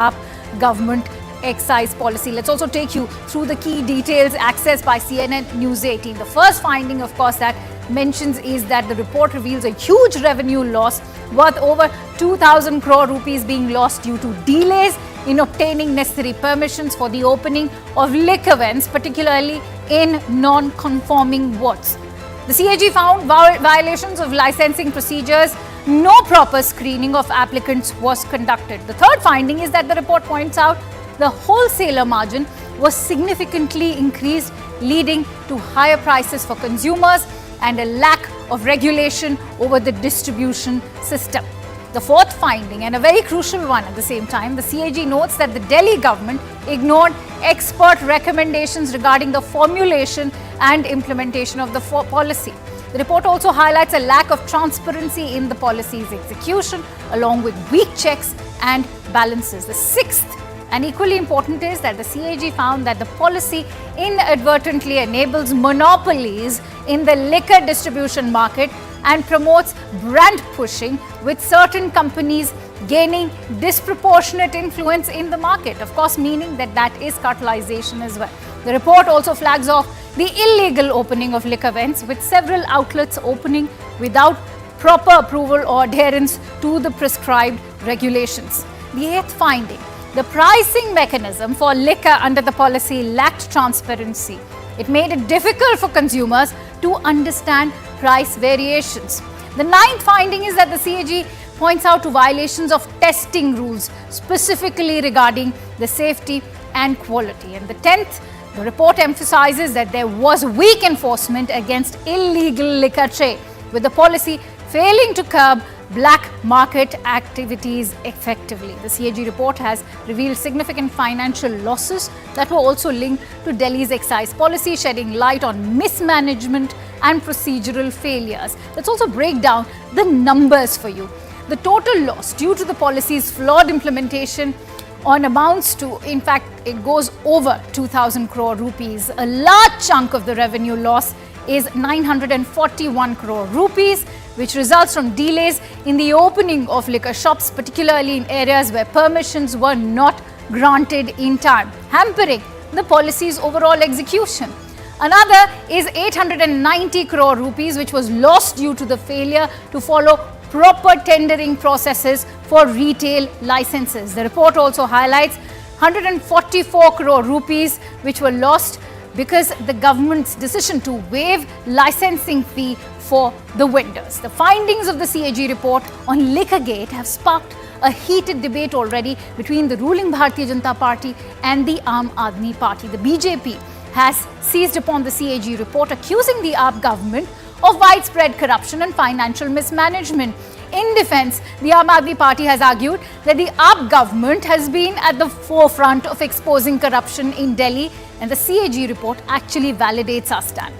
AAP government excise policy. Let's also take you through the key details accessed by CNN News 18. The first finding, of course, that mentions is that the report reveals a huge revenue loss worth over 2,000 crore rupees being lost due to delays in obtaining necessary permissions for the opening of liquor vents, particularly in non-conforming wards. The CAG found violations of licensing procedures. No proper screening of applicants was conducted. The third finding is that the report points out the wholesaler margin was significantly increased, leading to higher prices for consumers and a lack of regulation over the distribution system. The fourth finding, and a very crucial one at the same time, the CAG notes that the Delhi government ignored expert recommendations regarding the formulation and implementation of the policy. The report also highlights a lack of transparency in the policy's execution, along with weak checks and balances. The sixth and equally important is that the CAG found that the policy inadvertently enables monopolies in the liquor distribution market and promotes brand pushing, with certain companies gaining disproportionate influence in the market, of course, meaning that that is cartelization as well. The report also flags off the illegal opening of liquor vents, with several outlets opening without proper approval or adherence to the prescribed regulations. The eighth finding, the pricing mechanism for liquor under the policy lacked transparency. It made it difficult for consumers to understand price variations. The ninth finding is that the CAG points out to violations of testing rules, specifically regarding the safety and quality. And the 10th, the report emphasizes that there was weak enforcement against illegal liquor trade, with the policy failing to curb black market activities effectively. The CAG report has revealed significant financial losses that were also linked to Delhi's excise policy, shedding light on mismanagement and procedural failures. Let's also break down the numbers for you. The total loss due to the policy's flawed implementation on amounts to, in fact, it goes over 2,000 crore rupees. A large chunk of the revenue loss is 941 crore rupees, which results from delays in the opening of liquor shops, particularly in areas where permissions were not granted in time, hampering the policy's overall execution. Another is 890 crore rupees, which was lost due to the failure to follow proper tendering processes for retail licenses. The report also highlights 144 crore rupees, which were lost because the government's decision to waive licensing fee for the vendors. The findings of the CAG report on Liquorgate have sparked a heated debate already between the ruling Bharatiya Janata Party and the Aam Aadmi Party. The BJP has seized upon the CAG report, accusing the AAP government of widespread corruption and financial mismanagement. In defense, the Aam Aadmi Party has argued that the AAP government has been at the forefront of exposing corruption in Delhi, and the CAG report actually validates our stand.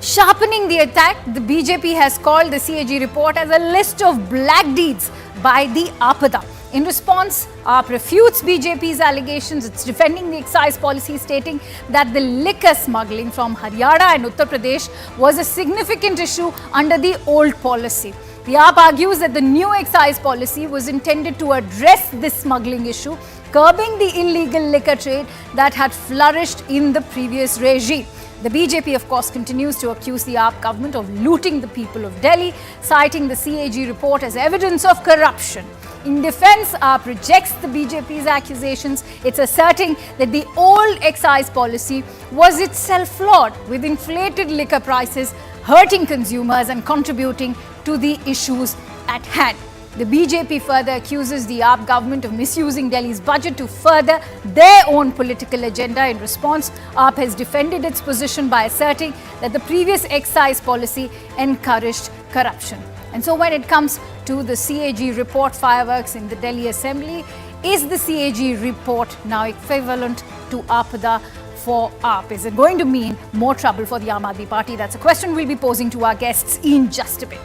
Sharpening the attack, the BJP has called the CAG report as a list of black deeds by the Aapada. In response, AAP refutes BJP's allegations. It's defending the excise policy, stating that the liquor smuggling from Haryana and Uttar Pradesh was a significant issue under the old policy. The AAP argues that the new excise policy was intended to address this smuggling issue, curbing the illegal liquor trade that had flourished in the previous regime. The BJP, of course, continues to accuse the AAP government of looting the people of Delhi, citing the CAG report as evidence of corruption. In defense, AAP rejects the BJP's accusations. It's asserting that the old excise policy was itself flawed, with inflated liquor prices hurting consumers and contributing to the issues at hand. The BJP further accuses the AAP government of misusing Delhi's budget to further their own political agenda. In response, AAP has defended its position by asserting that the previous excise policy encouraged corruption. And so when it comes to the CAG report, fireworks in the Delhi Assembly, is the CAG report now equivalent to Aapada for AAP? Is it going to mean more trouble for the Aam Aadmi Party? That's a question we'll be posing to our guests in just a bit.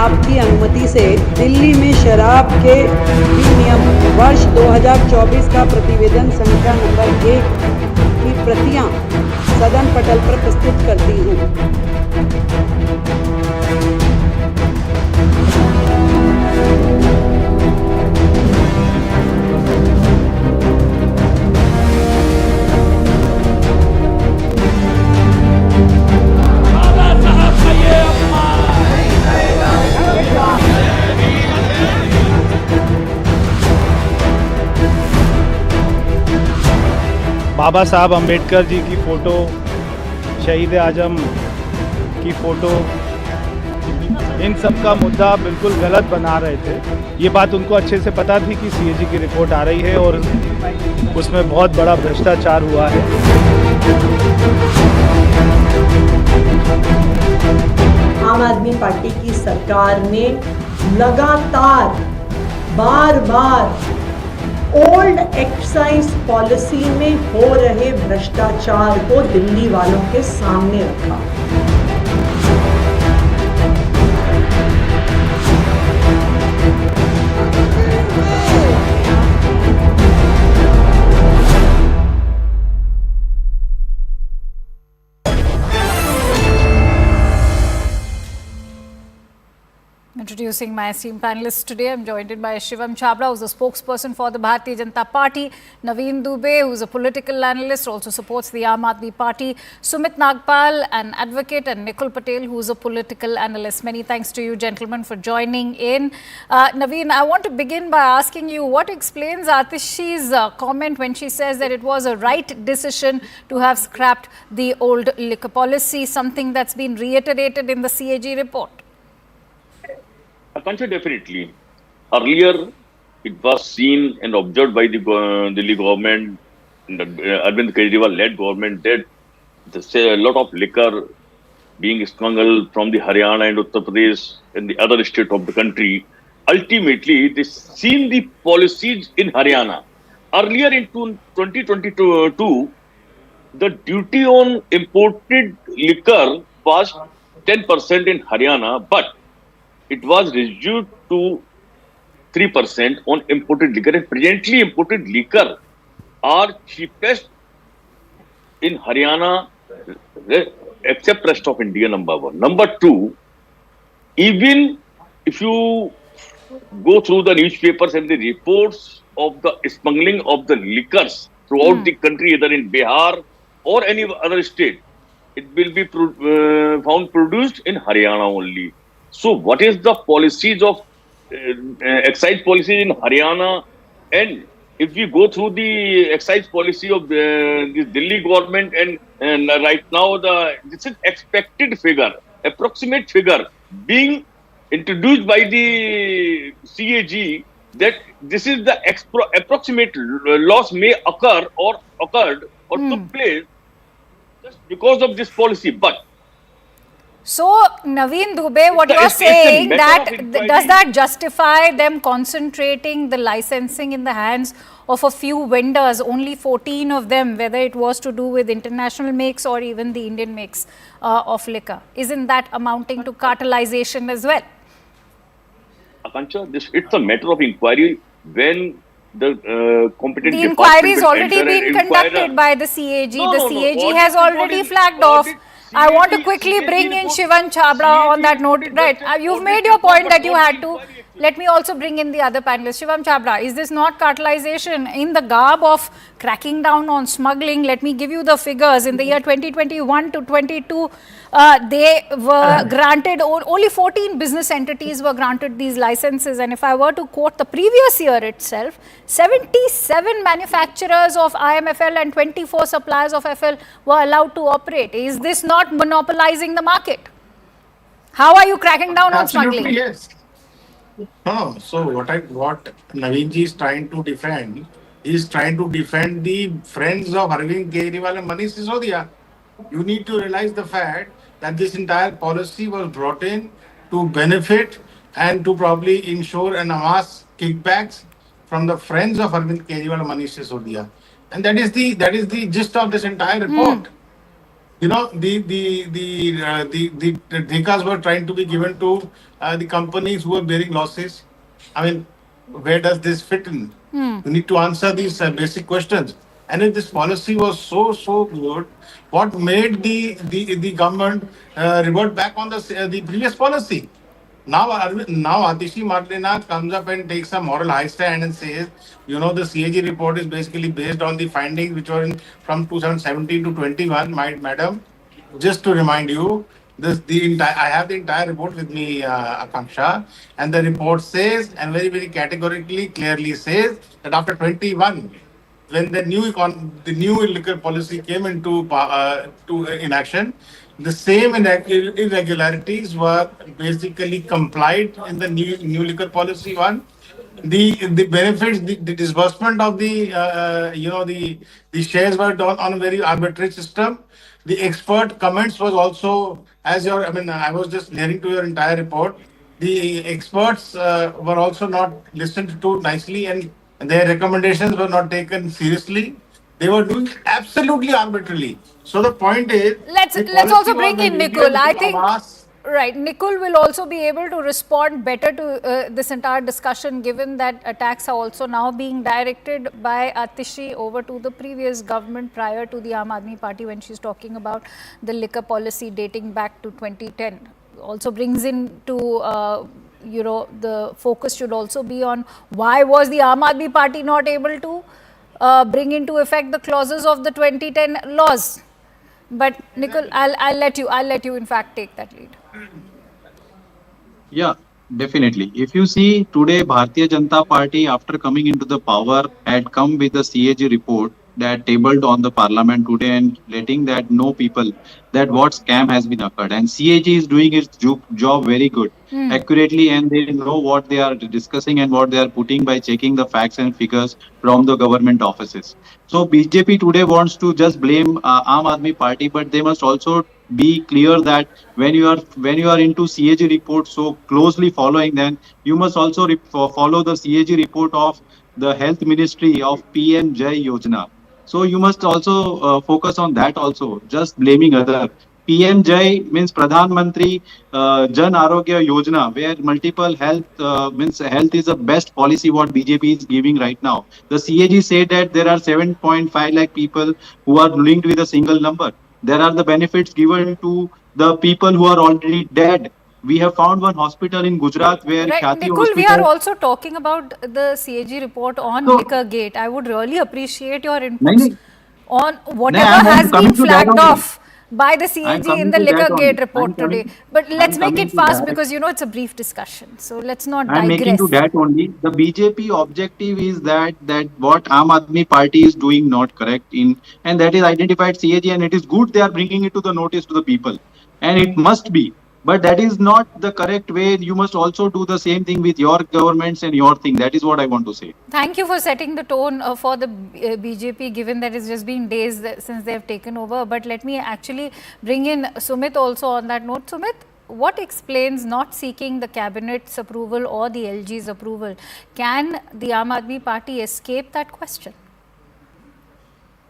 आपकी अनुमति से दिल्ली में शराब के भी नियम 2024 का प्रतिवेदन संख्या नंबर 1 की प्रतियां सदन पटल पर प्रस्तुत करती हूँ। बाबा साहब अम्बेडकर जी की फ़ोटो, शहीद आजम की फ़ोटो, इन सब का मुद्दा बिल्कुल गलत बना रहे थे। ये बात उनको अच्छे से पता थी कि CAG की रिपोर्ट आ रही है और उसमें बहुत बड़ा भ्रष्टाचार हुआ है। आम आदमी पार्टी की सरकार ने लगातार बार ओल्ड एक्साइज पॉलिसी में हो रहे भ्रष्टाचार को दिल्ली वालों के सामने रखा। Introducing my esteemed panelists today, I'm joined by Shivam Chhabra, who's a spokesperson for the Bharatiya Janata Party, Naveen Dubey, who's a political analyst, also supports the Aam Aadmi Party, Sumit Nagpal, an advocate, and Nikul Patel, who's a political analyst. Many thanks to you, gentlemen, for joining in. Naveen, I want to begin by asking you what explains Atishi's comment when she says that it was a right decision to have scrapped the old liquor policy, something that's been reiterated in the CAG report. Akansha, definitely. Earlier, it was seen and observed by the Delhi government, the Arvind Kejriwal-led government, that a lot of liquor being smuggled from the Haryana and Uttar Pradesh and the other states of the country. Ultimately, they seen the policies in Haryana. Earlier in 2022, the duty on imported liquor was 10% in Haryana, but it was reduced to 3% on imported liquor. And presently, imported liquor are cheapest in Haryana, except rest of India, number one. Number two, even if you go through the newspapers and the reports of the smuggling of the liquors throughout the country, either in Bihar or any other state, it will be found produced in Haryana only. So, what is the policies of excise policies in Haryana? And if we go through the excise policy of the Delhi government, and right now this is expected figure, approximate figure being introduced by the CAG, that this is the approximate loss may occur or occurred or took place just because of this policy. But so, Naveen Dubey, what you're saying, that does that justify them concentrating the licensing in the hands of a few vendors, only 14 of them, whether it was to do with international makes or even the Indian makes of liquor? Isn't that amounting to cartelization as well? Akansha, it's a matter of inquiry when the competent the inquiry has already been conducted by the CAG. The CAG has already flagged off. I want to quickly bring in Shivam Chhabra on that note. Right, you've made your point that you had to. Let me also bring in the other panelists. Shivam Chhabra, is this not cartelization in the garb of cracking down on smuggling? Let me give you the figures. In the year 2021 to 22, they were granted, only 14 business entities were granted these licenses. And if I were to quote the previous year itself, 77 manufacturers of IMFL and 24 suppliers of FL were allowed to operate. Is this not monopolizing the market? How are you cracking down on smuggling? Yes. No, so what Naveen ji is trying to defend is trying to defend the friends of Arvind Kejriwal and Manish Sisodia. You need to realize the fact that this entire policy was brought in to benefit and to probably ensure and amass kickbacks from the friends of Arvind Kejriwal and Manish Sisodia. And that is the gist of this entire report. You know, the dhikas were trying to be given to the companies who were bearing losses. I mean, where does this fit in? You need to answer these basic questions. And if this policy was so good, what made the government revert back on the previous policy? Now Atishi Marlina comes up and takes a moral high stand and says, the CAG report is basically based on the findings which were from 2017 to 21. My madam, just to remind you, I have the entire report with me, Akanksha, and the report says, and very categorically, clearly says that after 21, when the new liquor policy came into in action, the same irregularities were basically complied in the new liquor policy one. The benefits, the disbursement of the shares were done on a very arbitrary system. The expert comments was also, I was just hearing to your entire report. The experts were also not listened to nicely, and their recommendations were not taken seriously. They were doing absolutely arbitrarily. So the point is, Let's the let's policy also was bring the in medium Nikul. I to think amass. right, Nikul will also be able to respond better to this entire discussion, given that attacks are also now being directed by Atishi over to the previous government prior to the Aam Aadmi Party when she's talking about the liquor policy dating back to 2010. Also brings in to the focus should also be on why was the Aam Aadmi Party not able to bring into effect the clauses of the 2010 laws. But Nikul, I'll let you in fact take that lead. Yeah, definitely. If you see today, Bharatiya Janata Party, after coming into the power, had come with a CAG report that tabled on the parliament today and letting that know people that what scam has been occurred. And CAG is doing its job very good, accurately, and they know what they are discussing and what they are putting by checking the facts and figures from the government offices. So BJP today wants to just blame Aam Aadmi Party, but they must also be clear that when you are into CAG report so closely following, then you must also follow the CAG report of the health ministry of PM Jai Yojana. So you must also focus on that also. Just blaming other. PM Jai means Pradhan Mantri Jan Arogya Yojana, where multiple health means health is the best policy what BJP is giving right now. The CAG said that there are 7.5 lakh people who are linked with a single number. There are the benefits given to the people who are already dead. We have found one hospital in Gujarat where Right, Khyati Nikul, we are Hospital. also talking about the CAG report on So, Liquor Gate. I would really appreciate your nahin, inputs nahin, on nahin, whatever has been coming to that flagged only. off by the I'm CAG in coming the to that Liquor Gate only. report today. But let's I'm make coming it to fast that. because it's a brief discussion. So let's not I'm making to digress. that only. The BJP objective is that what Aam Aadmi Party is doing not correct in, and that is identified CAG, and it is good they are bringing it to the notice to the people, and it must be. But that is not the correct way. You must also do the same thing with your governments and your thing. That is what I want to say. Thank you for setting the tone for the BJP, given that it's just been days since they have taken over. But let me actually bring in Sumit also on that note. Sumit, what explains not seeking the cabinet's approval or the LG's approval? Can the Aam Aadmi Party escape that question?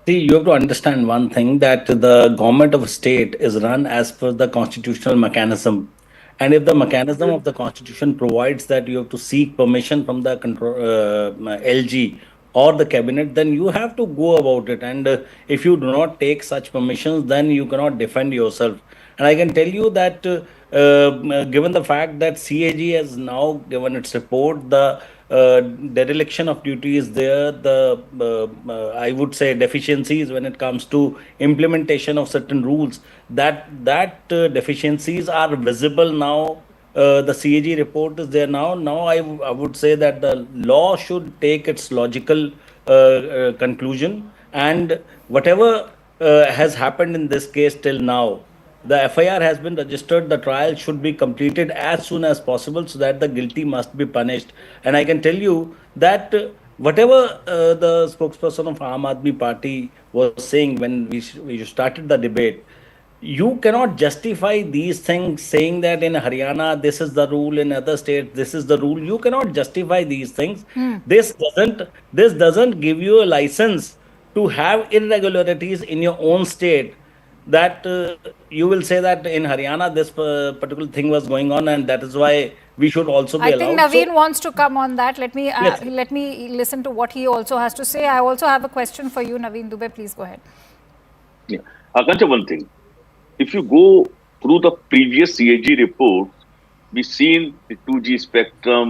See, you have to understand one thing that the government of a state is run as per the constitutional mechanism. And if the mechanism of the constitution provides that you have to seek permission from the LG or the cabinet, then you have to go about it. And if you do not take such permissions, then you cannot defend yourself. And I can tell you that given the fact that CAG has now given its report, the dereliction of duty is there, the I would say deficiencies when it comes to implementation of certain rules, that deficiencies are visible now. The CAG report is there now. Now I would say that the law should take its logical conclusion, and whatever has happened in this case till now, the FIR has been registered. The trial should be completed as soon as possible so that the guilty must be punished. And I can tell you that whatever the spokesperson of Aam Aadmi Party was saying when we started the debate, you cannot justify these things saying that in Haryana this is the rule, in other states this is the rule. You cannot justify these things. This doesn't give you a license to have irregularities in your own state, that you will say that in Haryana this particular thing was going on, and that is why we should also be I allowed. think Naveen wants to come on that. Let me Yes. let me listen to what he also has to say. I also have a question for you, Naveen Dubey. Please go ahead. Yeah. Akansha, one thing. If you go through the previous CAG reports, we've seen the 2G spectrum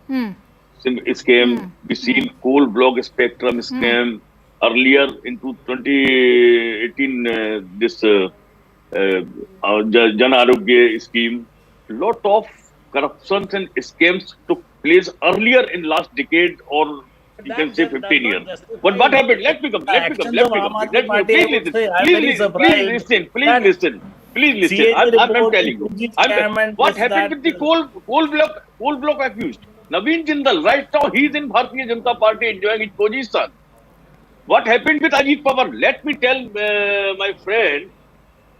scam, we've seen coal block spectrum scam. Earlier in 2018, this Jan Arogya scheme, lot of corruptions and scams took place earlier in last decade, or you can say 15 years. But what happened? Let me come. The actions of Aam Aadmi Party, I would say, I'm very surprised that Please listen. CAG I'm report, telling you. 2G scam and What this, happened that. with the coal block accused? Naveen Jindal, right now he's in Bharatiya Janata Party enjoying his position. What happened with Ajit Pawar? Let me tell my friend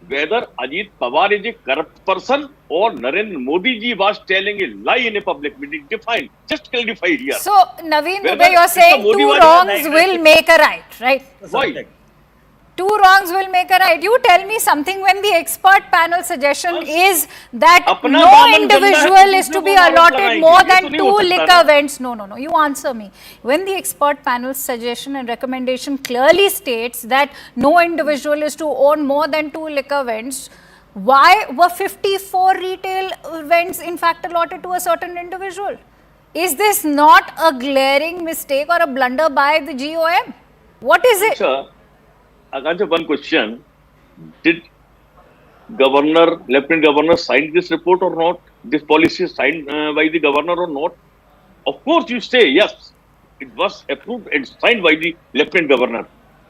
whether Ajit Pawar is a corrupt person or Narendra Modi ji was telling a lie in a public meeting. Define, just clarify here. So, Naveen Whether Dubey, you're Mr. saying Modi two was wrongs will make a right, right? Why? Two wrongs will make a right. You tell me something when the expert panel suggestion is that Apna no daman individual ganda hai, is to dusre be ko aarop allotted lagayenge. more Ye to than nahi 2 ho sakta liquor na. vents. No. You answer me. When the expert panel's suggestion and recommendation clearly states that no individual is to own more than 2 liquor vents, why were 54 retail vents in fact allotted to a certain individual? Is this not a glaring mistake or a blunder by the GOM? What is it? Akansha, one question. Did Lieutenant Governor sign this report or not? This policy is signed by the governor or not? Of course, you say yes. It was approved and signed by the Lieutenant Governor.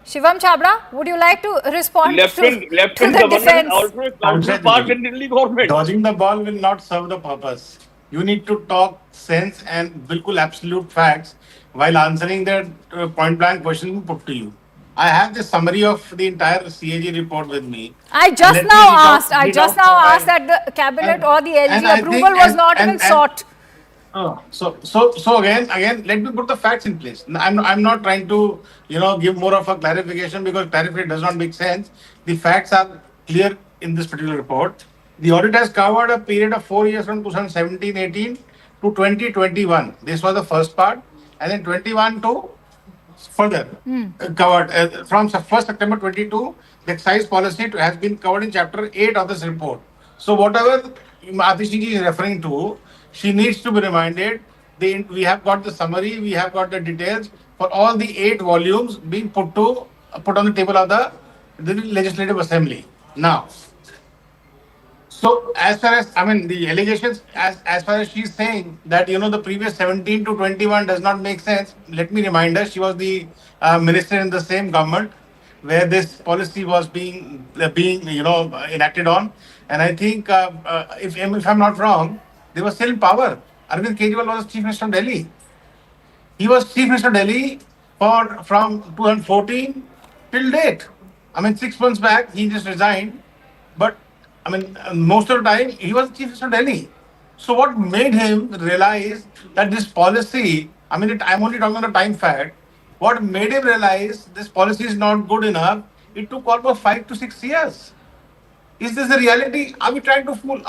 Shivam Chabra, would you like to respond to Lieutenant the Governor defense? also a counterpart in Delhi government. Dodging the ball will not serve the purpose. You need to talk sense and bilkul absolute facts while answering that point blank question put to you. I have the summary of the entire CAG report with me. I just Let me now read out- asked. I read just out now my- asked that the cabinet or the and LG I approval think- was and- not even and- sought. So again, let me put the facts in place. I'm not trying to, give more of a clarification because clarification does not make sense. The facts are clear in this particular report. The audit has covered a period of 4 years from 2017-18 to 2021. This was the first part, and then 21 to further covered from 1st September 22. The excise policy has been covered in chapter 8 of this report. So whatever Atishi ji is referring to, she needs to be reminded. We have got the summary, we have got the details for all the 8 volumes being put on the table of the Legislative Assembly. Now, so as far as the allegations, as far as she's saying that the previous 17 to 21 does not make sense. Let me remind her she was the minister in the same government where this policy was being enacted on, and I think if I'm not wrong, they were still in power. Arvind Kejriwal was Chief Minister of Delhi. He was Chief Minister of Delhi from 2014 till date. 6 months back he just resigned, but most of the time he was Chief Minister of Delhi. So what made him realize that this policy, I'm only talking on the time fact, what made him realize this policy is not good enough, it took almost 5 to 6 years. Is this the reality? Are we trying to fool?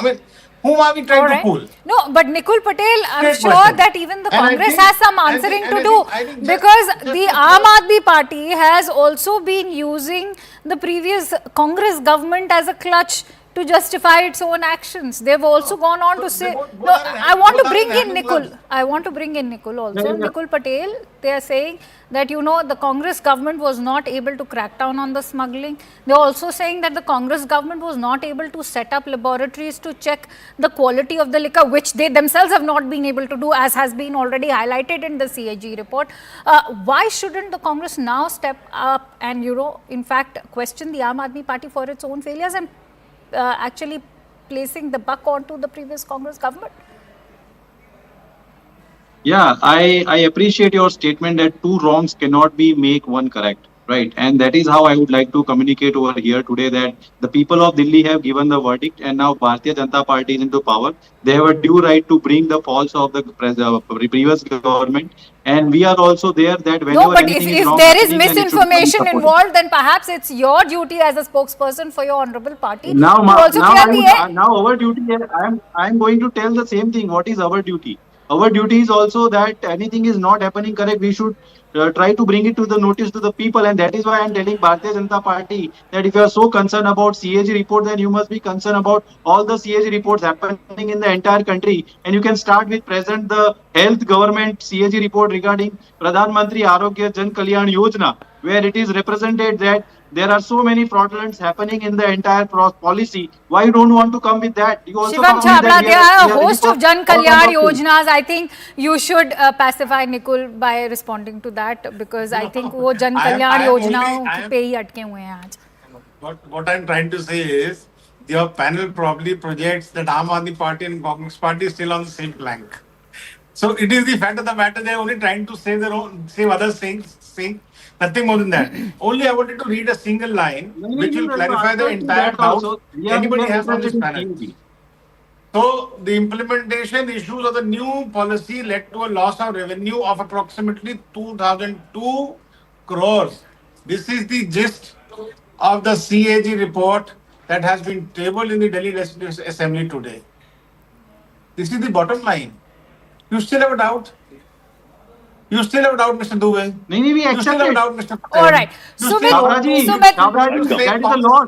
Whom are we trying to fool? No, but Nikul Patel, I'm Straight sure question. that even the And I Congress think- has some I answering think- to I do, think- I think because just the to- Aam Aadmi Party has also been using the previous Congress government as a clutch to justify its own actions. They've also gone on to say, both no, are in I want to both are bring in in hand Nikul. gloves. I want to bring in Nikul also. Yeah. Nikul Patel, they are saying that, the Congress government was not able to crack down on the smuggling. They're also saying that the Congress government was not able to set up laboratories to check the quality of the liquor, which they themselves have not been able to do, as has been already highlighted in the CAG report. Why shouldn't the Congress now step up and, in fact, question the Aam Aadmi Party for its own failures and actually placing the buck onto the previous Congress government? Yeah, I appreciate your statement that 2 wrongs cannot be make 1 correct, right? And that is how I would like to communicate over here today that the people of Delhi have given the verdict, and now Bharatiya Janata Party is into power. They have a due right to bring the faults of the previous government, and we are also there that No, whenever but anything is if wrong there is happening, then it should be misinformation supported. involved, then perhaps it's your duty as a spokesperson for your honorable party Now, to also now clear I the would air. now our duty. I am going to tell the same thing. What is our duty? Our duty is also that anything is not happening correct. We should try to bring it to the notice to the people, and that is why I am telling Bharatiya Janata Party that if you are so concerned about CAG report, then you must be concerned about all the CAG reports happening in the entire country. And you can start with present the health government CAG report regarding Pradhan Mantri Arogya Jan Kalyan Yojana, where it is represented that there are so many fraudulence happening in the entire policy. Why you don't want to come with that? You also Shivam come with that. Chhabra, there are We a are ready host for of Jan all kinds Kalyan of things. Yojanas. I think you should pacify Nikul by responding to that, because I think वो Jan Kalyan योजनाओं पे ही अटके हुए हैं आज. What I'm trying to say is, your panel probably projects that Aam Aadmi Party and Congress Party is still on the same plank. So it is the fact of the matter, they're only trying to say save other things, nothing more than that. Only I wanted to read a single line which will clarify the entire doubt anybody has on this panel. So the implementation issues of the new policy led to a loss of revenue of approximately 2002 crores. This is the gist of the CAG report that has been tabled in the Delhi Legislative Assembly today. This is the bottom line. You still have a doubt? You still have a doubt, Mr. Dubey? We You still accept have a it. doubt, Mr. All right. Chhabra ji, Sumit, that is the law.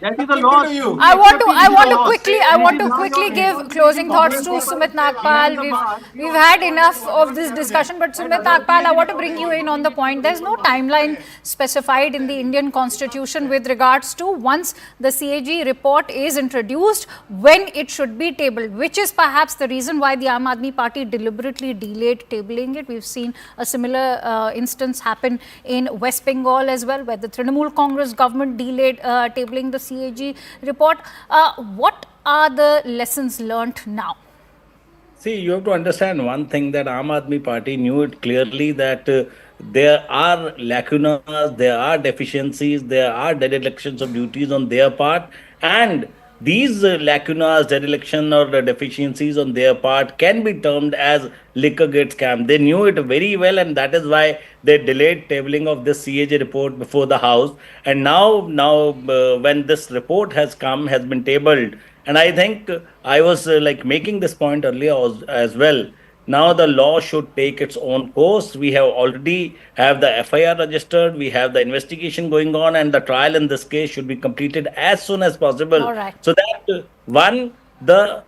That is the law. I want to quickly give closing thoughts to Sumit Nagpal. We've had enough of this discussion, but Sumit Nagpal, I want to bring you in on the point. There's no timeline specified in the Indian Constitution with regards to once the CAG report is introduced, when it should be tabled, which is perhaps the reason why the Aam Aadmi Party deliberately delayed tabling it. We've seen a similar instance happen in West Bengal as well, where the Trinamool Congress government delayed tabling the CAG report. What are the lessons learnt now? See, you have to understand one thing, that Aam Aadmi Party knew it clearly that there are lacunas, there are deficiencies, there are derelictions of duties on their part, and these lacunas, dereliction or deficiencies on their part can be termed as liquor gate scam. They knew it very well, and that is why they delayed tabling of this CAG report before the House. And now when this report has been tabled, and I think I was making this point earlier as well. Now the law should take its own course. We have already have the FIR registered. We have the investigation going on, and the trial in this case should be completed as soon as possible. All right. So that the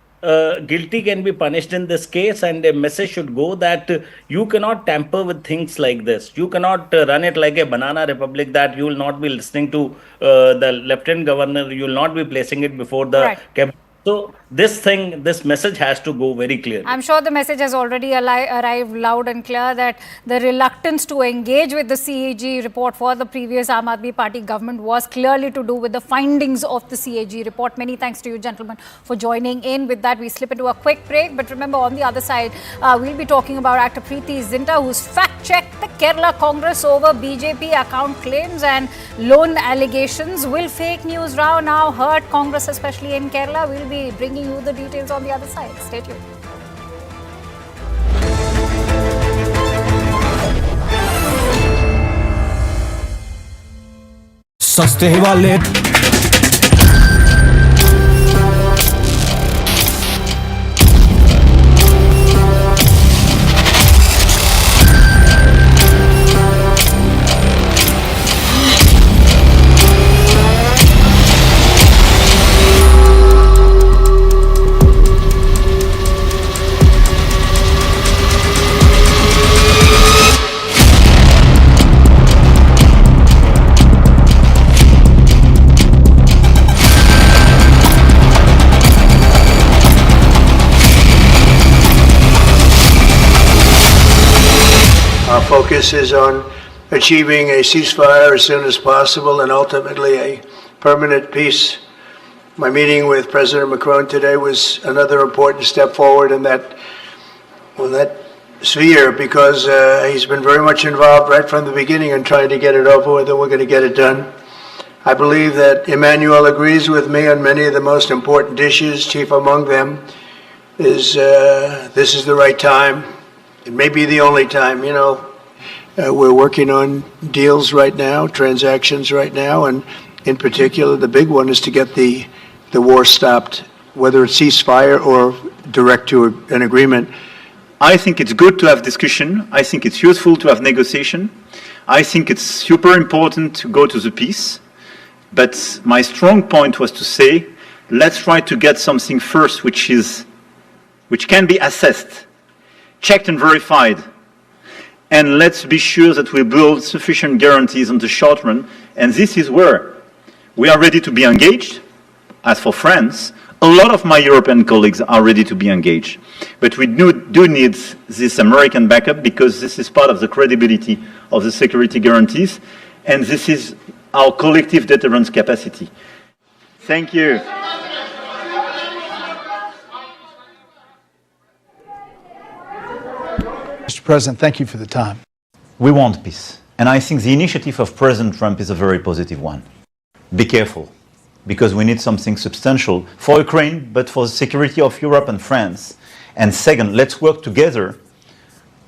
guilty can be punished in this case, and a message should go that you cannot tamper with things like this. You cannot run it like a banana republic, that you will not be listening to the lieutenant governor. You will not be placing it before the cabinet. So this message has to go very clearly. I'm sure the message has already arrived loud and clear, that the reluctance to engage with the CAG report for the previous Aam Aadmi Party government was clearly to do with the findings of the CAG report. Many thanks to you, gentlemen, for joining in. With that, we slip into a quick break. But remember, on the other side, we'll be talking about actor Preity Zinta, who's fact-checked the Kerala Congress over BJP account claims and loan allegations. Will fake news now hurt Congress, especially in Kerala? We'll be bringing you the details on the other side. Stay tuned. सस्ते वाले Our focus is on achieving a ceasefire as soon as possible and ultimately a permanent peace. My meeting with President Macron today was another important step forward in that sphere because he's been very much involved right from the beginning in trying to get it over with, and we're going to get it done. I believe that Emmanuel agrees with me on many of the most important issues. Chief among them is this is the right time. It may be the only time. You know, we're working on deals right now, transactions right now, and in particular, the big one is to get the war stopped, whether it's ceasefire or direct to an agreement. I think it's good to have discussion. I think it's useful to have negotiation. I think it's super important to go to the peace. But my strong point was to say, let's try to get something first which can be assessed, checked and verified. And let's be sure that we build sufficient guarantees on the short run. And this is where we are ready to be engaged. As for France, a lot of my European colleagues are ready to be engaged. But we do need this American backup because this is part of the credibility of the security guarantees. And this is our collective deterrence capacity. Thank you. Mr. President, thank you for the time. We want peace. And I think the initiative of President Trump is a very positive one. Be careful, because we need something substantial for Ukraine, but for the security of Europe and France. And second, let's work together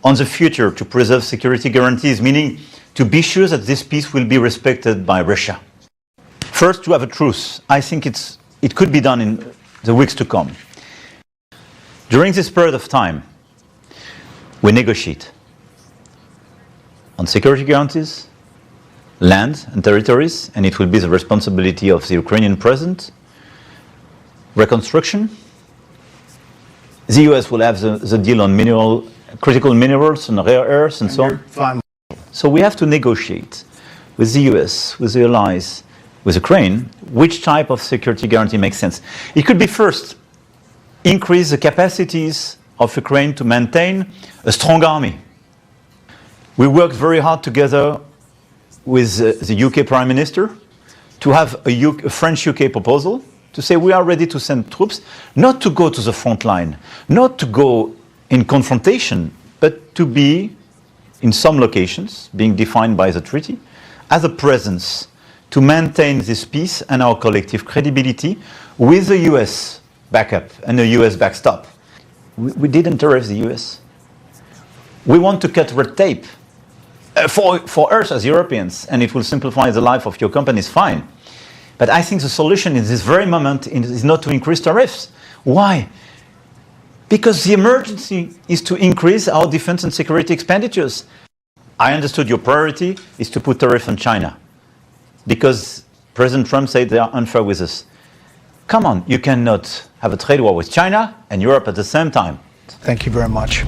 on the future to preserve security guarantees, meaning to be sure that this peace will be respected by Russia. First, to have a truce. I think it could be done in the weeks to come. During this period of time, we negotiate on security guarantees, land and territories, and it will be the responsibility of the Ukrainian president. Reconstruction. The US will have the deal on critical minerals and rare earths and so on. Fine. So we have to negotiate with the US, with the allies, with Ukraine, which type of security guarantee makes sense. It could be first, increase the capacities of Ukraine to maintain a strong army. We worked very hard together with the UK Prime Minister to have a French-UK proposal to say we are ready to send troops, not to go to the front line, not to go in confrontation, but to be in some locations, being defined by the treaty, as a presence to maintain this peace and our collective credibility with the US backup and the US backstop. We didn't tariff the US. We want to cut red tape for us as Europeans, and it will simplify the life of your companies, fine. But I think the solution in this very moment is not to increase tariffs. Why? Because the emergency is to increase our defense and security expenditures. I understood your priority is to put tariff on China because President Trump said they are unfair with us. Come on, you cannot have a trade war with China and Europe at the same time. Thank you very much.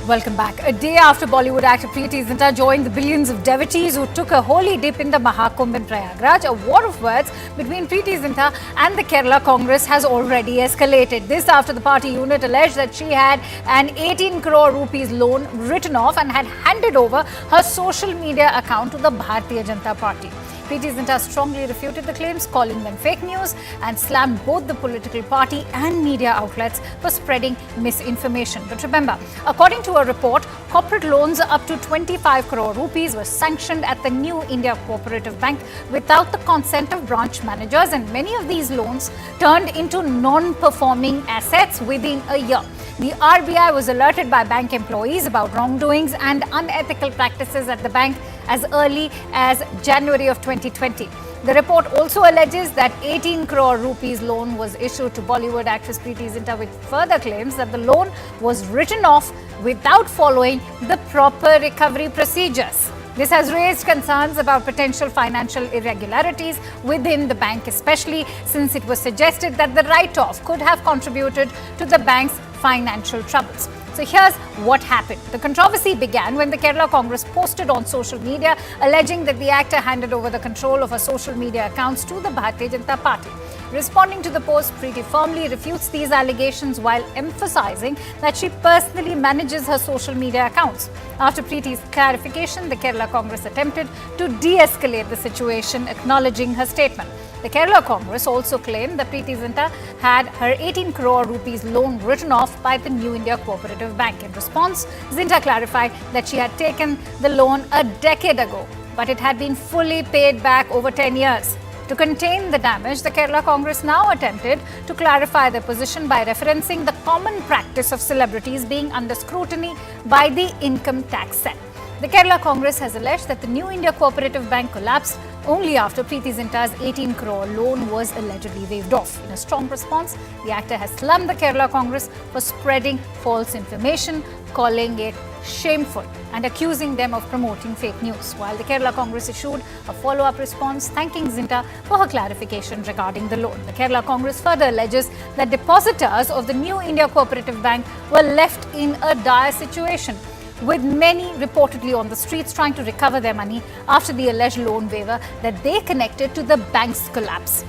Welcome back. A day after Bollywood actor Preity Zinta joined the billions of devotees who took a holy dip in the Mahakumbh in Prayagraj, a war of words between Preity Zinta and the Kerala Congress has already escalated. This after the party unit alleged that she had an 18 crore rupees loan written off and had handed over her social media account to the Bharatiya Janata Party. Preity Zinta strongly refuted the claims, calling them fake news, and slammed both the political party and media outlets for spreading misinformation. But remember, according to a report, corporate loans up to 25 crore rupees were sanctioned at the New India Cooperative Bank without the consent of branch managers, and many of these loans turned into non-performing assets within a year. The RBI was alerted by bank employees about wrongdoings and unethical practices at the bank as early as January of 2020. The report also alleges that 18 crore rupees loan was issued to Bollywood actress Preity Zinta, with further claims that the loan was written off without following the proper recovery procedures. This has raised concerns about potential financial irregularities within the bank, especially since it was suggested that the write-off could have contributed to the bank's financial troubles. So here's what happened. The controversy began when the Kerala Congress posted on social media alleging that the actor handed over the control of her social media accounts to the Bharatiya Janata Party. Responding to the post, Preity firmly refutes these allegations while emphasizing that she personally manages her social media accounts. After Preeti's clarification, the Kerala Congress attempted to de-escalate the situation, acknowledging her statement. The Kerala Congress also claimed that Preity Zinta had her 18 crore rupees loan written off by the New India Cooperative Bank. In response, Zinta clarified that she had taken the loan a decade ago, but it had been fully paid back over 10 years. To contain the damage, the Kerala Congress now attempted to clarify their position by referencing the common practice of celebrities being under scrutiny by the income tax set. The Kerala Congress has alleged that the New India Cooperative Bank collapsed only after Preity Zinta's 18 crore loan was allegedly waived off. In a strong response, the actor has slammed the Kerala Congress for spreading false information, calling it shameful and accusing them of promoting fake news, while the Kerala Congress issued a follow-up response thanking Zinta for her clarification regarding the loan. The Kerala Congress further alleges that depositors of the New India Cooperative Bank were left in a dire situation, with many reportedly on the streets trying to recover their money after the alleged loan waiver that they connected to the bank's collapse.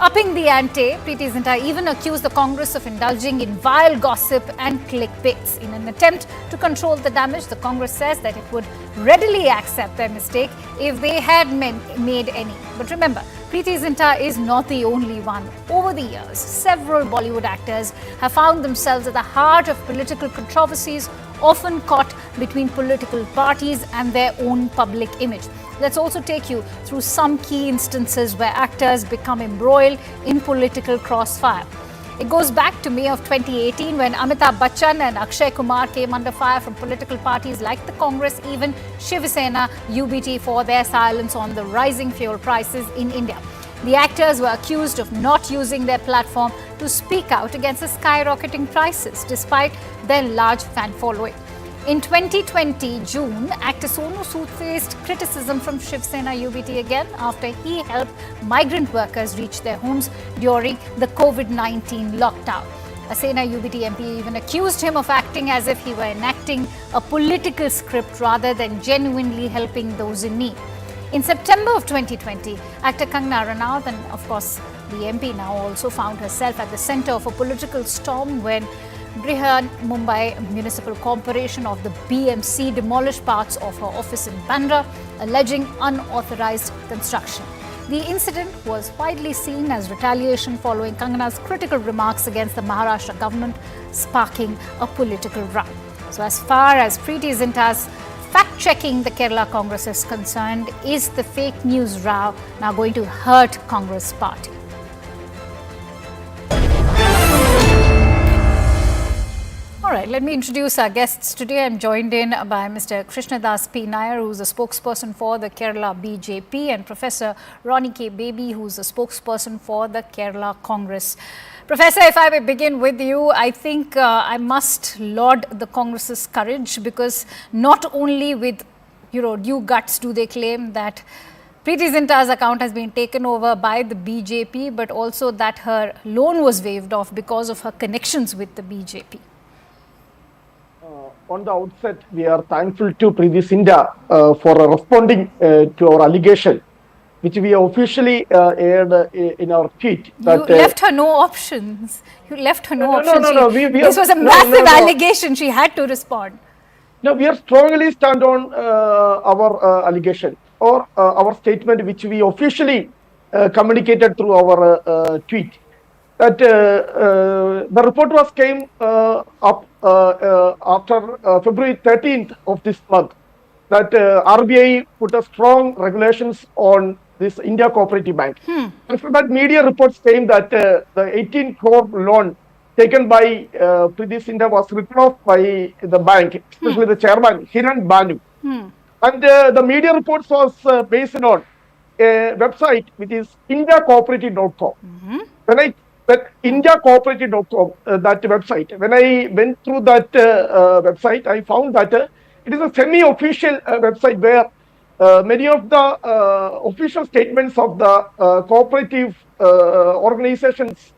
Upping the ante, Preity Zinta even accused the Congress of indulging in vile gossip and clickbaits. In an attempt to control the damage, the Congress says that it would readily accept their mistake if they had made any. But remember, Preity Zinta is not the only one. Over the years, several Bollywood actors have found themselves at the heart of political controversies, often caught between political parties and their own public image. Let's also take you through some key instances where actors become embroiled in political crossfire. It goes back to May of 2018 when Amitabh Bachchan and Akshay Kumar came under fire from political parties like the Congress, even Shiv Sena, UBT, for their silence on the rising fuel prices in India. The actors were accused of not using their platform to speak out against the skyrocketing prices, despite their large fan following. In 2020 June, actor Sonu Sood faced criticism from Shiv Sena UBT again after he helped migrant workers reach their homes during the COVID-19 lockdown. A Sena UBT MP even accused him of acting as if he were enacting a political script rather than genuinely helping those in need. In September of 2020, actor Kangana Ranaut, and of course the MP now, also found herself at the center of a political storm when Brihan Mumbai Municipal Corporation of the BMC demolished parts of her office in Bandra, alleging unauthorized construction. The incident was widely seen as retaliation following Kangana's critical remarks against the Maharashtra government, sparking a political row. So as far as Preity Zinta's fact-checking the Kerala Congress is concerned, is the fake news row now going to hurt Congress party? All right, let me introduce our guests today. I'm joined in by Mr. Krishnadas P. Nair, who's a spokesperson for the Kerala BJP, and Professor Ronnie K. Baby, who's a spokesperson for the Kerala Congress. Professor, if I may begin with you, I think I must laud the Congress's courage, because not only with due guts do they claim that Preity Zinta's account has been taken over by the BJP, but also that her loan was waived off because of her connections with the BJP. On the outset, we are thankful to Preity Zinta for responding to our allegation, which we officially aired in our tweet. You left her no options. You left her no options. This was a massive allegation. She had to respond. No, we are strongly stand on our allegation. or our statement which we officially communicated through our tweet. That the report was came up after February 13th of this month, that RBI put a strong regulations on this India Cooperative Bank. After that, media reports came that the 18 crore loan taken by Preity Zinta was written off by the bank, especially the chairman, Hiran Banu. And the media reports was based on a website which is indiacooperative.com. When I indiacooperative.com, that website, when I went through that website, I found that it is a semi-official website where many of the official statements of the cooperative organizations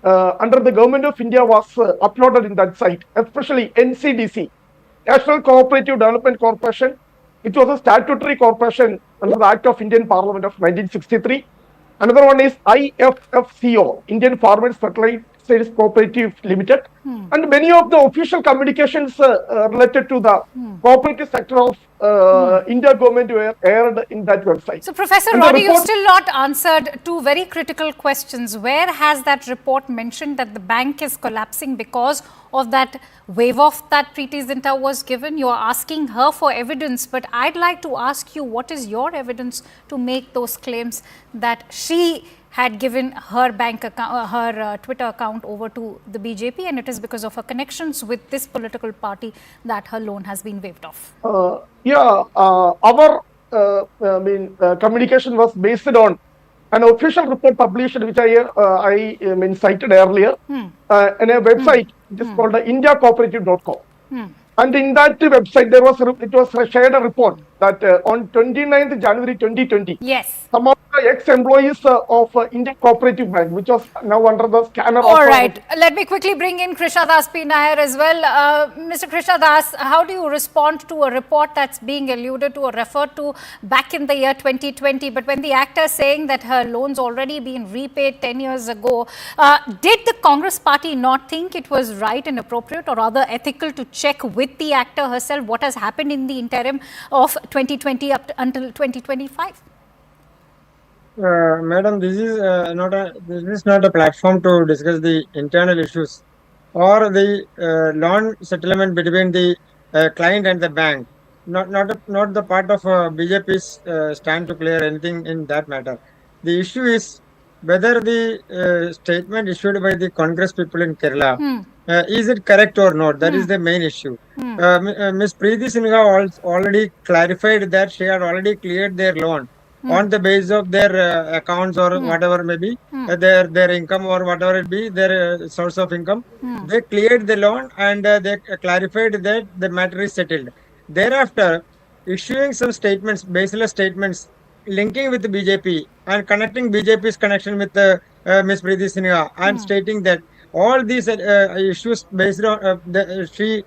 under the government of India was uploaded in that site, especially NCDC, National Cooperative Development Corporation, which was a statutory corporation under the Act of Indian Parliament of 1963. Another one is IFFCO, Indian Farmers Fertilizers Cooperative Limited. And many of the official communications related to the cooperative sector of India government were aired in that website. So, Professor Ronnie, you've still not answered two very critical questions. Where has that report mentioned that the bank is collapsing because of that wave off that Preity Zinta was given? You are asking her for evidence, but I'd like to ask you, what is your evidence to make those claims that she had given her bank account, her Twitter account over to the BJP, and it is because of her connections with this political party that her loan has been waived off? Our communication was based on an official report published, which I cited earlier, in a website which is called indiacooperative.com. And in that website, it was shared a report that on 29th January 2020, some of the ex-employees of India Cooperative Bank, which was now under the scanner. All right. Let me quickly bring in Krishna Das P. Nair as well. Mr. Krishna Das, how do you respond to a report that's being alluded to or referred to back in the year 2020? But when the actor is saying that her loans already been repaid 10 years ago, did the Congress party not think it was right and appropriate or rather ethical to check with the actor herself what has happened in the interim of 2020 up until 2025? Madam, this is not a platform to discuss the internal issues or the loan settlement between the client and the bank. Not the part of BJP's stand to clear anything in that matter. The issue is whether the statement issued by the Congress people in Kerala is it correct or not. That is the main issue. Ms. Preity Zinta already clarified that she had already cleared their loan on the basis of their accounts or whatever may be, their income or whatever it be, their source of income. They cleared the loan and they clarified that the matter is settled. Thereafter, issuing some statements, baseless statements, linking with the BJP and connecting BJP's connection with Ms. Preity Zinta and stating that all these issues based on she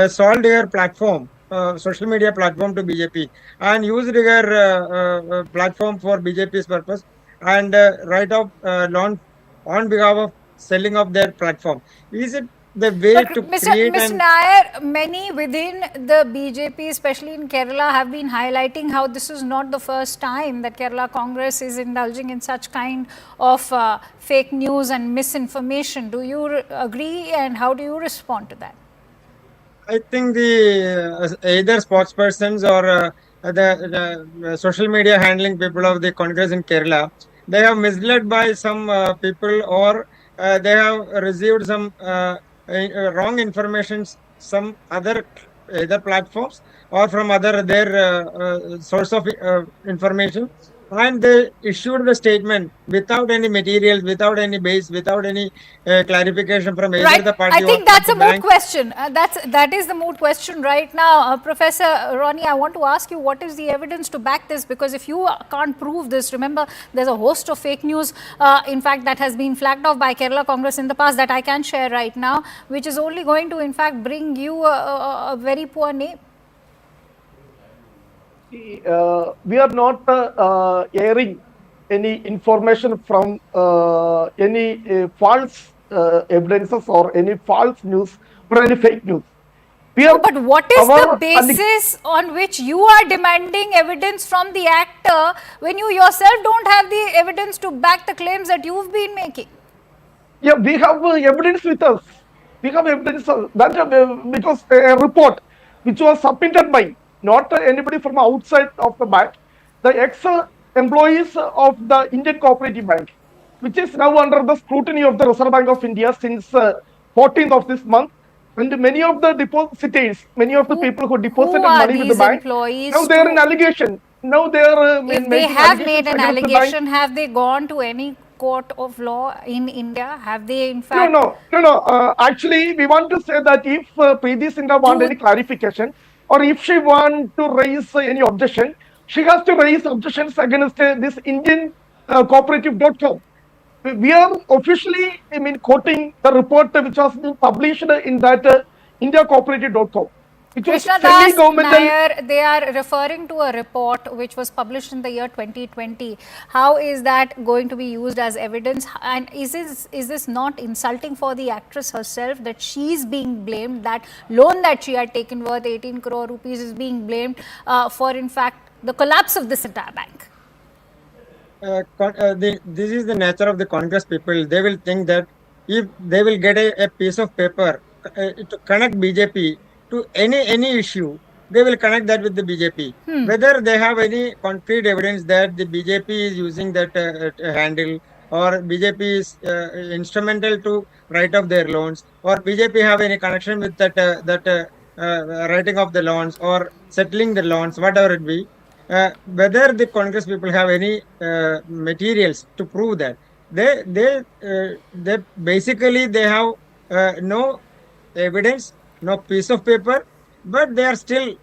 sold her platform, social media platform to BJP and used her platform for BJP's purpose and write off loan on behalf of selling of their platform. Is it the way to create? Mr. Nair, many within the BJP, especially in Kerala, have been highlighting how this is not the first time that Kerala Congress is indulging in such kind of fake news and misinformation. Do you agree, and how do you respond to that? I think the either spokespersons or the social media handling people of the Congress in Kerala, they have misled by some people or they have received some wrong information, some other either platforms or from other their source of information, and they issued the statement without any materials, without any base, without any clarification from either the party. I think that's a moot question. That is the moot question right now. Professor Ronnie, I want to ask you, what is the evidence to back this? Because if you can't prove this, remember, there's a host of fake news, in fact, that has been flagged off by Kerala Congress in the past that I can share right now, which is only going to, in fact, bring you a very poor name. We are not airing any information from any false evidences or any false news or any fake news. We No, are but what is the our basis on which you are demanding evidence from the actor when you yourself don't have the evidence to back the claims that you've been making? Yeah, we have evidence with us. We have evidence that because a report which was submitted by not anybody from outside of the bank, the ex-employees of the Indian Cooperative Bank, which is now under the scrutiny of the Reserve Bank of India since 14th of this month. And many of the depositors, many of the people who Who deposited are money with the these bank, now employees they are in to, allegation. Now they are if they making have allegations made an against the bank. allegation, have they gone to any court of law in India? Have they in No, fact? no. Actually, we want to say that if Preity Zinta want any clarification, or if she want to raise any objection, she has to raise objections against this Indian cooperative.com. We are officially, quoting the report which was been published in that indiacooperative.com. It was Krishna Das semi-governmental. Nair, they are referring to a report which was published in the year 2020. How is that going to be used as evidence? And is this not insulting for the actress herself that she's being blamed, that loan that she had taken worth 18 crore rupees is being blamed for in fact the collapse of this entire bank? This is the nature of the Congress people. They will think that if they will get a piece of paper to connect BJP to any issue, they will connect that with the BJP. Whether they have any concrete evidence that the BJP is using that handle, or BJP is instrumental to write off their loans, or BJP have any connection with that writing of the loans or settling the loans, whatever it be. Whether the Congress people have any materials to prove that, they basically they have no evidence, no piece of paper, but they are still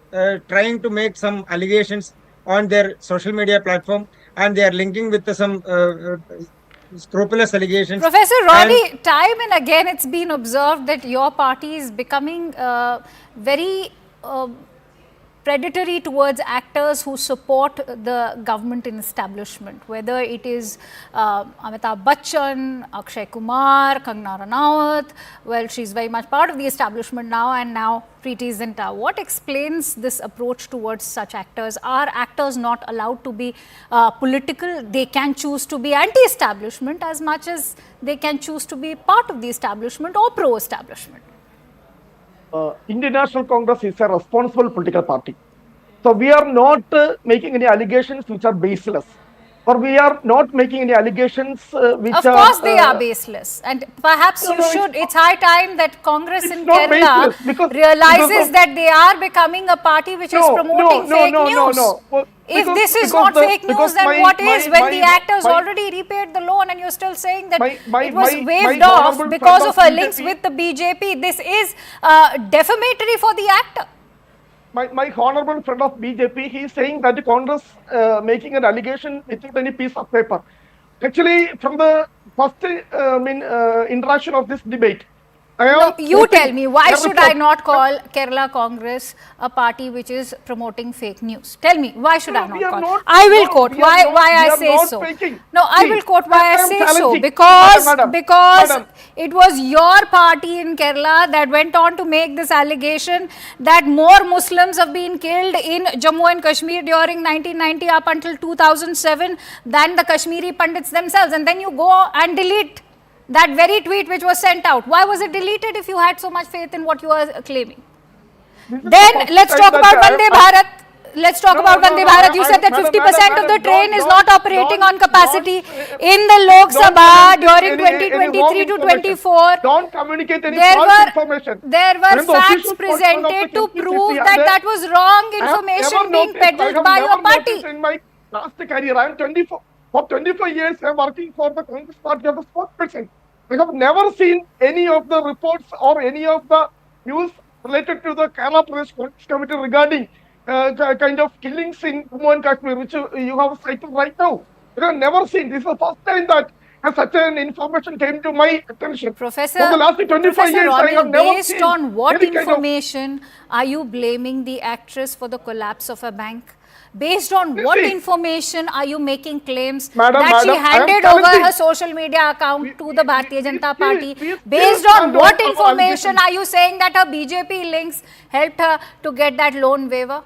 trying to make some allegations on their social media platform, and they are linking with some scrupulous allegations. Professor Roddy, time and again it's been observed that your party is becoming very predatory towards actors who support the government in establishment, whether it is Amitabh Bachchan, Akshay Kumar, Kangana Ranaut. Well, she's very much part of the establishment now, and now Preity Zinta. What explains this approach towards such actors? Are actors not allowed to be political? They can choose to be anti-establishment as much as they can choose to be part of the establishment or pro-establishment. Indian National Congress is a responsible political party. So we are not making any allegations which are baseless, or we are not making any allegations which are... Of course they are baseless, and perhaps you should. It's high time that Congress in Kerala realizes that they are becoming a party which is promoting fake news. If this is not fake news, then what is? When the actors already repaid the loan and you're still saying that it was waived off because of her links with the BJP, this is defamatory for the actor. My honorable friend of BJP, he is saying that the Congress making an allegation without any piece of paper. Actually, from the first interaction of this debate, you tell me, why should I not call Kerala Congress a party which is promoting fake news? Tell me, why should I not call? I will quote why I say so. No, I will quote why I say so. Because it was your party in Kerala that went on to make this allegation that more Muslims have been killed in Jammu and Kashmir during 1990 up until 2007 than the Kashmiri Pandits themselves. And then you go and delete that very tweet which was sent out. Why was it deleted if you had so much faith in what you are claiming? Then let's talk about Vande Bharat. Let's talk about Vande Bharat. You said that 50% of the train is not operating on capacity in the Lok Sabha during 2023 to 24. Don't communicate any false information. There were facts presented to prove that was wrong information being peddled by your party. In my last career, I am 24. For 25 years, I am working for the Congress Party as a spokesperson. I have never seen any of the reports or any of the news related to the Kerala Pradesh Congress Committee regarding kind of killings in Jammu and Kashmir, which you have cited right now. I have never seen. This is the first time that such an information came to my attention. Professor, for the last 25 years, I have never seen on what information are you blaming the actress for the collapse of a bank? Based on what See, information are you making claims Madam, that she I am handed over challenging. her social media account to the Bharatiya Janata Party? we still Based on stand what on our information allegations. are you saying that her BJP links helped her to get that loan waiver?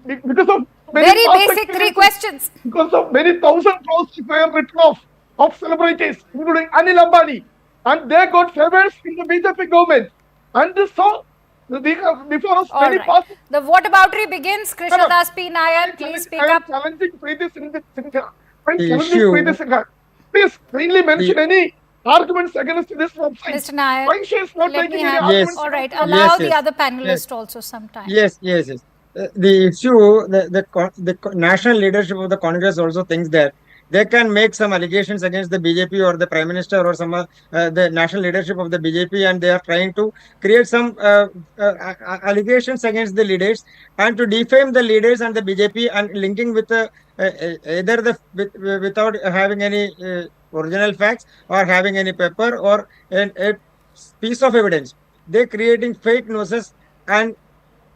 Because of Very past basic three experiences, questions. because of many thousand crores were written off of celebrities, including Anil Ambani, and they got favors in the BJP government. And so, we have before us All many right. past. The whataboutery begins. Krishna Das P. Nair, please speak I am up. challenging Preity Zinta. I am The challenging issue- Preity Zinta. Please kindly mention any arguments against this website. Mr. Nair, Why she is not let me taking any have. arguments? All right. Yes, Allow the yes, other panelists yes. also some time. Yes. The issue, the national leadership of the Congress also thinks that they can make some allegations against the BJP or the Prime Minister or some the national leadership of the BJP, and they are trying to create some allegations against the leaders and to defame the leaders and the BJP and linking with either without having any original facts or having any paper or a piece of evidence. They're creating fake news and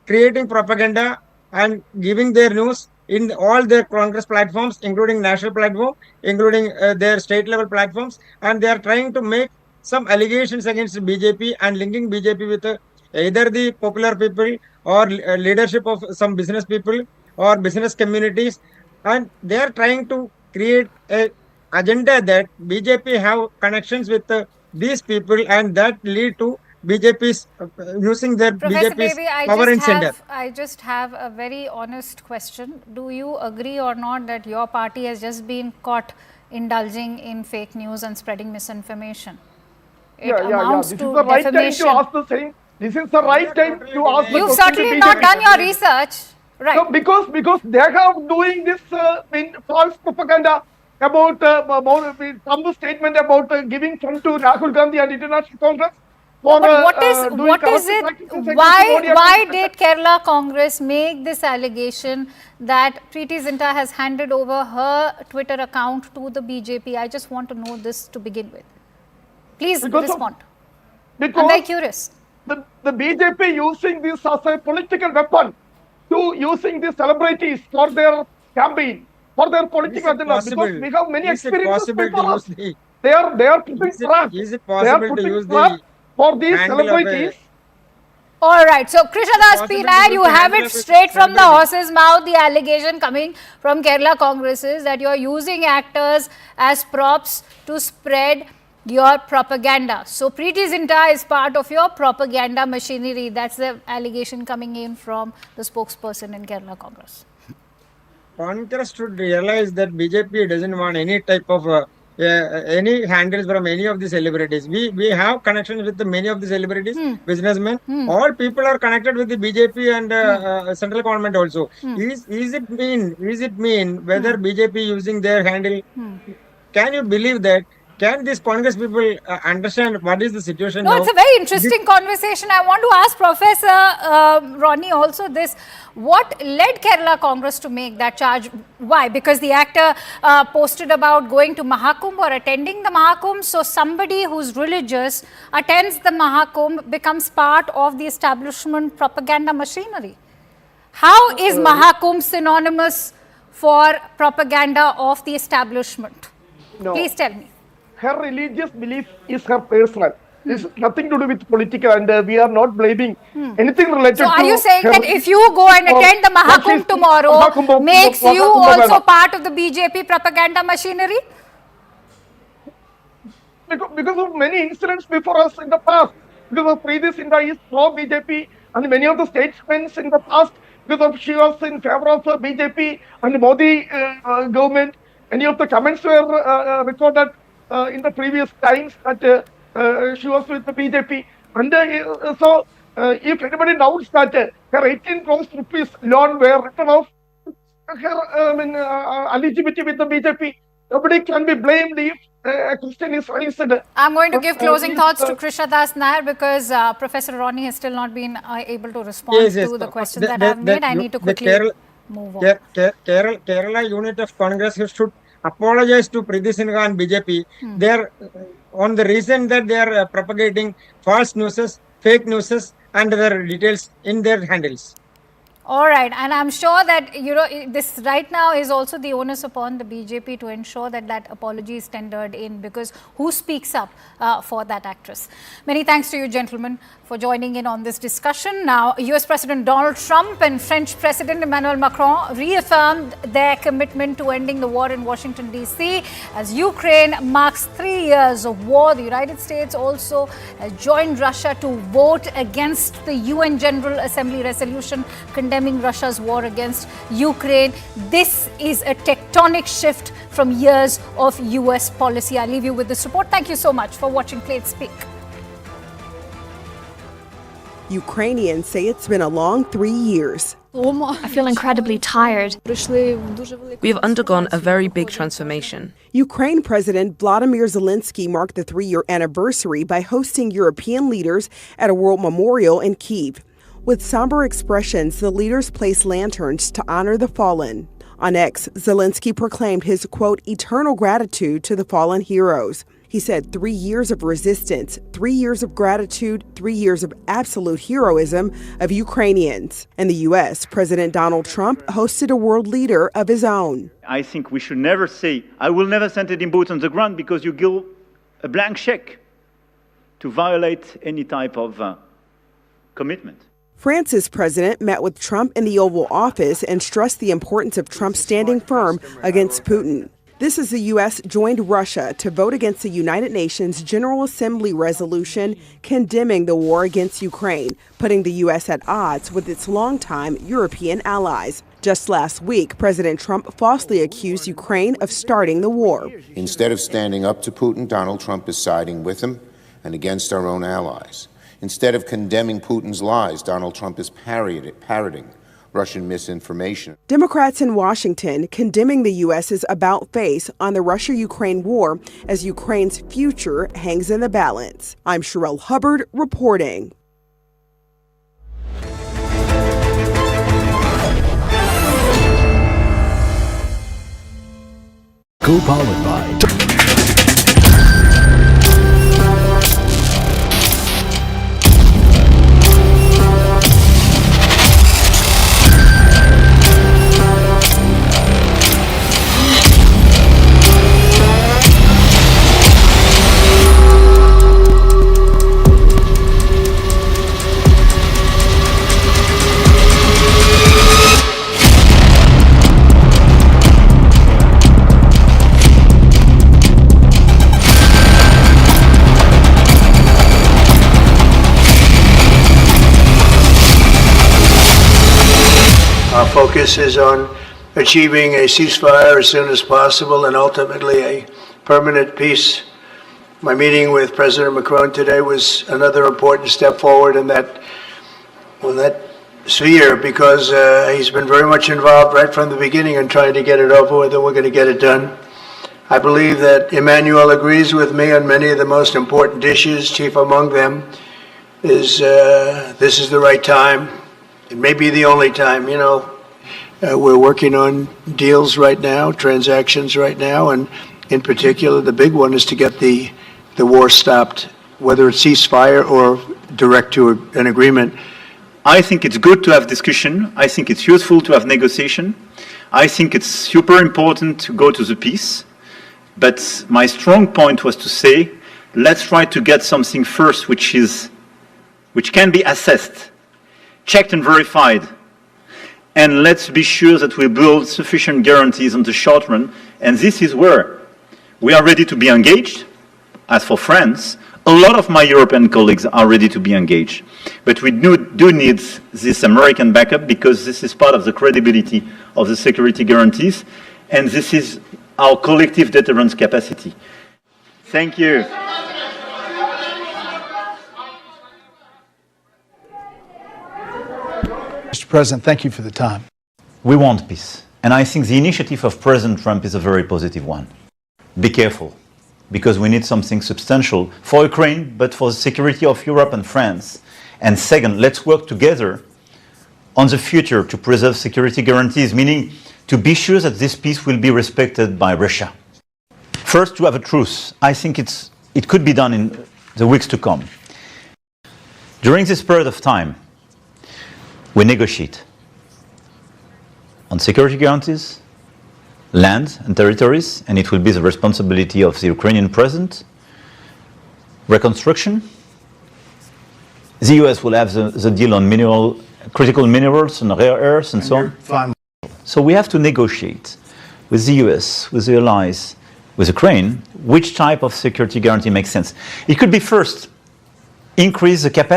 creating propaganda and giving their news in all their Congress platforms, including national platform, including their state level platforms, and they are trying to make some allegations against BJP and linking BJP with either the popular people or leadership of some business people or business communities, and they are trying to create a agenda that BJP have connections with these people, and that lead to BJP's using their Professor BJP's Baby, power and center. I just have a very honest question. Do you agree or not that your party has just been caught indulging in fake news and spreading misinformation? It amounts This to is the right time defamation. to ask the same. This is the right time to ask the You've question to certainly not BJP. done your research. Right. No, because they are doing this false propaganda about some statement about giving fund to Rahul Gandhi and International Congress. For, But what is corruption it? practices against Modi Why administration. did Kerala Congress make this allegation that Preity Zinta has handed over her Twitter account to the BJP? I just want to know this to begin with. Please respond. I'm very curious. The BJP using this as a political weapon to using the celebrities for their campaign, for their political agenda. Because we have many experiences before us. They are putting trap. Is it They are possible to putting use trap the for these handle of celebrities. All right. So, Krishna Das P. possible to Nair, use you the have handle it of a straight from the celebrity. horse's mouth. The allegation coming from Kerala Congress is that you are using actors as props to spread your propaganda. So, Preity Zinta is part of your propaganda machinery. That's the allegation coming in from the spokesperson in Kerala Congress. Congress should realize that BJP doesn't want any type of any handles from any of the celebrities. We have connections with many of the celebrities, businessmen. All people are connected with the BJP and central government also. Is it mean whether BJP using their handle? Can you believe that? Can these Congress people understand what is the situation No, now? it's a very interesting conversation. I want to ask Professor Ronnie also this. What led Kerala Congress to make that charge? Why? Because the actor posted about going to Mahakumbh or attending the Mahakumbh. So somebody who's religious attends the Mahakumbh, becomes part of the establishment propaganda machinery. How is Mahakumbh synonymous for propaganda of the establishment? No. Please tell me. Her religious belief is her personal. This is nothing to do with political, and we are not blaming anything related to. So, are you saying her that if you go and attend the what Mahakumbh is tomorrow, Mahakumbh makes you Mahakumbh also part of the BJP propaganda machinery? Because of many incidents before us in the past, because of Preity Zinta is pro BJP, and many of the statesmen in the past, because of she was in favor of BJP and Modi government. Many of the comments were recorded in the previous times that she was with the BJP. And so, if anybody doubts that her 18 crores rupees loan were written off, her eligibility with the BJP, nobody can be blamed if a question is raised. I'm going to give closing thoughts to Krishna Das Nair because Professor Ronnie has still not been able to respond to the questions that I've made. I need to quickly move on. Kerala unit of Congress should apologize to Preity Zinta and BJP. They are on the reason that they are propagating false news, fake news, and their details in their handles. All right, and I'm sure that this right now is also the onus upon the BJP to ensure that that apology is tendered in, because who speaks up for that actress? Many thanks to you, gentlemen, for joining in on this discussion. Now, US President Donald Trump and French President Emmanuel Macron reaffirmed their commitment to ending the war in Washington, D.C. As Ukraine marks 3 years of war, the United States also has joined Russia to vote against the UN General Assembly resolution condemning Russia's war against Ukraine. This is a tectonic shift from years of US policy. I leave you with this report. Thank you so much for watching Play It Speak. Ukrainians say it's been a long 3 years. I feel incredibly tired. We have undergone a very big transformation. Ukraine President Vladimir Zelensky marked the 3-year anniversary by hosting European leaders at a world memorial in Kyiv. With somber expressions, the leaders placed lanterns to honor the fallen. On X, Zelensky proclaimed his, quote, eternal gratitude to the fallen heroes. He said 3 years of resistance, 3 years of gratitude, 3 years of absolute heroism of Ukrainians. In the U.S., President Donald Trump hosted a world leader of his own. I think we should never say, I will never send any boots on the ground, because you give a blank check to violate any type of commitment. France's president met with Trump in the Oval Office and stressed the importance of Trump standing firm against Putin. This as the U.S. joined Russia to vote against the United Nations General Assembly resolution condemning the war against Ukraine, putting the U.S. at odds with its longtime European allies. Just last week, President Trump falsely accused Ukraine of starting the war. Instead of standing up to Putin, Donald Trump is siding with him and against our own allies. Instead of condemning Putin's lies, Donald Trump is parroting Russian misinformation. Democrats in Washington condemning the U.S.'s about-face on the Russia-Ukraine war as Ukraine's future hangs in the balance. I'm Sherelle Hubbard reporting. Co-powered by Our focus is on achieving a ceasefire as soon as possible and ultimately a permanent peace. My meeting with President Macron today was another important step forward in that sphere, because he's been very much involved right from the beginning in trying to get it over with, and we're going to get it done. I believe that Emmanuel agrees with me on many of the most important issues. Chief among them is this is the right time. It may be the only time. We're working on deals right now, transactions right now, and in particular, the big one is to get the war stopped, whether it's ceasefire or direct to an agreement. I think it's good to have discussion. I think it's useful to have negotiation. I think it's super important to go to the peace. But my strong point was to say, let's try to get something first which can be assessed, checked and verified. And let's be sure that we build sufficient guarantees on the short run. And this is where we are ready to be engaged. As for France, a lot of my European colleagues are ready to be engaged. But we do need this American backup, because this is part of the credibility of the security guarantees. And this is our collective deterrence capacity. Thank you. Mr. President, thank you for the time. We want peace. And I think the initiative of President Trump is a very positive one. Be careful, because we need something substantial for Ukraine, but for the security of Europe and France. And second, let's work together on the future to preserve security guarantees, meaning to be sure that this peace will be respected by Russia. First, to have a truce. I think it could be done in the weeks to come. During this period of time, we negotiate. on security guarantees, land and territories, and it will be the responsibility of the Ukrainian president. Reconstruction. The US will have the deal on critical minerals and rare earths and so on. Fine. So we have to negotiate with the US, with the allies, with Ukraine, which type of security guarantee makes sense. It could be first, increase the capacity